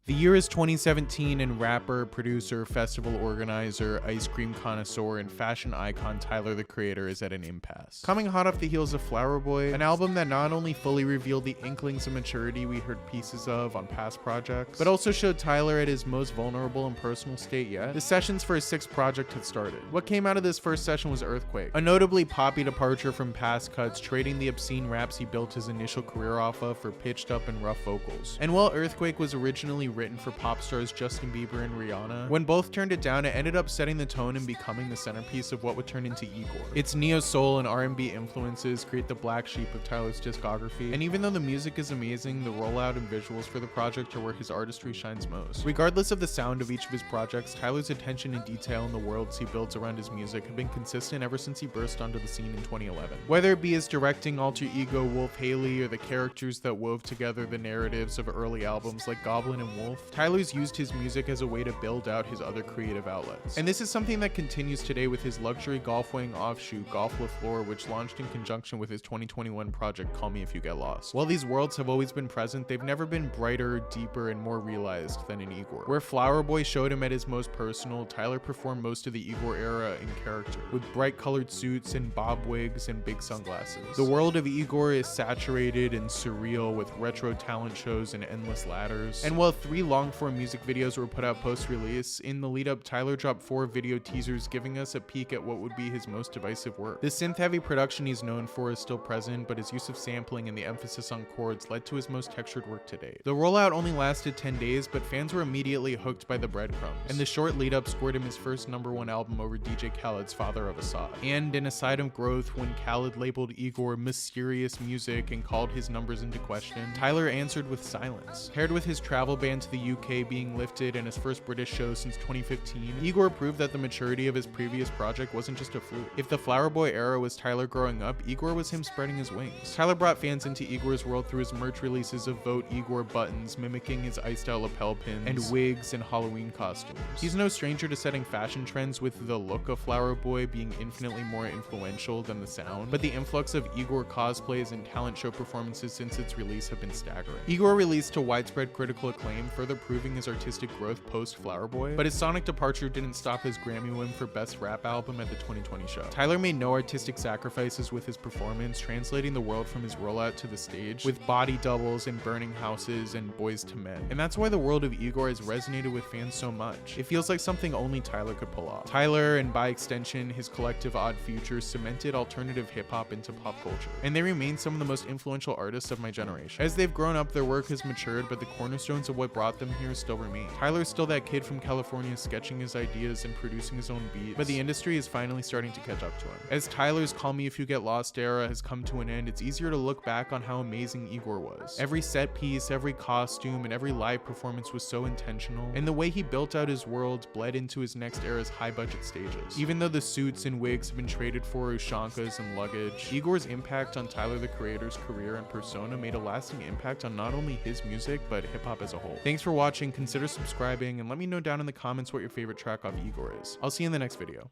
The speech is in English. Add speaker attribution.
Speaker 1: The year is 2017 and rapper, producer, festival organizer, ice cream connoisseur, and fashion icon Tyler the Creator is at an impasse. Coming hot off the heels of Flower Boy, an album that not only fully revealed the inklings of maturity we heard pieces of on past projects, but also showed Tyler at his most vulnerable and personal state yet, the sessions for his sixth project had started. What came out of this first session was Earthquake, a notably poppy departure from past cuts, trading the obscene raps he built his initial career off of for pitched up and rough vocals. And while Earthquake was originally written for pop stars Justin Bieber and Rihanna, when both turned it down, it ended up setting the tone and becoming the centerpiece of what would turn into IGOR. Its neo-soul and R&B influences create the black sheep of Tyler's discography, and even though the music is amazing, the rollout and visuals for the project are where his artistry shines most. Regardless of the sound of each of his projects, Tyler's attention and detail in the worlds he builds around his music have been consistent ever since he burst onto the scene in 2011. Whether it be his directing alter ego Wolf Haley or the characters that wove together the narratives of early albums like Goblin and Wolf, Tyler's used his music as a way to build out his other creative outlets. And this is something that continues today with his luxury golf-weighing offshoot, Golf LaFleur, which launched in conjunction with his 2021 project Call Me If You Get Lost. While these worlds have always been present, they've never been brighter, deeper, and more realized than in IGOR. Where Flower Boy showed him at his most personal, Tyler performed most of the IGOR era in character, with bright colored suits and bob wigs and big sunglasses. The world of IGOR is saturated and surreal with retro talent shows and endless ladders. And while 3 long-form music videos were put out post-release, in the lead-up, Tyler dropped 4 video teasers giving us a peek at what would be his most divisive work. The synth-heavy production he's known for is still present, but his use of sampling and the emphasis on chords led to his most textured work to date. The rollout only lasted 10 days, but fans were immediately hooked by the breadcrumbs, and the short lead-up scored him his first #1 album over DJ Khaled's Father of Assad. And in a sign of growth, when Khaled labeled IGOR mysterious music and called his numbers into question, Tyler answered with silence. Paired with his travel ban to the UK being lifted and his first British show since 2015, IGOR proved that the maturity of his previous project wasn't just a fluke. If the Flower Boy era was Tyler growing up, IGOR was him spreading his wings. Tyler brought fans into IGOR's world through his merch releases of Vote IGOR buttons, mimicking his iced out lapel pins, and wigs and Halloween costumes. He's no stranger to setting fashion trends, with the look of Flower Boy being infinitely more influential than the sound, but the influx of IGOR cosplays and talent show performances since its release have been staggering. IGOR released to widespread critical acclaim, further proving his artistic growth post Flower Boy, but his sonic departure didn't stop his Grammy win for Best Rap Album at the 2020 show. Tyler made no artistic sacrifices with his performance, translating the world from his rollout to the stage with body doubles and burning houses and Boys to Men. And that's why the world of IGOR has resonated with fans so much. It feels like something only Tyler could pull off. Tyler, and by extension his collective Odd Future, cemented alternative hip-hop into pop culture, and they remain some of the most influential artists of my generation. As they've grown up, their work has matured, but the cornerstones of what brought them here still remain. Tyler's still that kid from California sketching his ideas and producing his own beats, but the industry is finally starting to catch up to him. As Tyler's Call Me If You Get Lost era has come to an end, it's easier to look back on how amazing IGOR was. Every set piece, every costume, and every live performance was so intentional, and the way he built out his world bled into his next era's high-budget stages. Even though the suits and wigs have been traded for ushankas and luggage, IGOR's impact on Tyler the Creator's career and persona made a lasting impact on not only his music, but hip-hop as a whole. Thanks for watching, consider subscribing, and let me know down in the comments what your favorite track off IGOR is. I'll see you in the next video.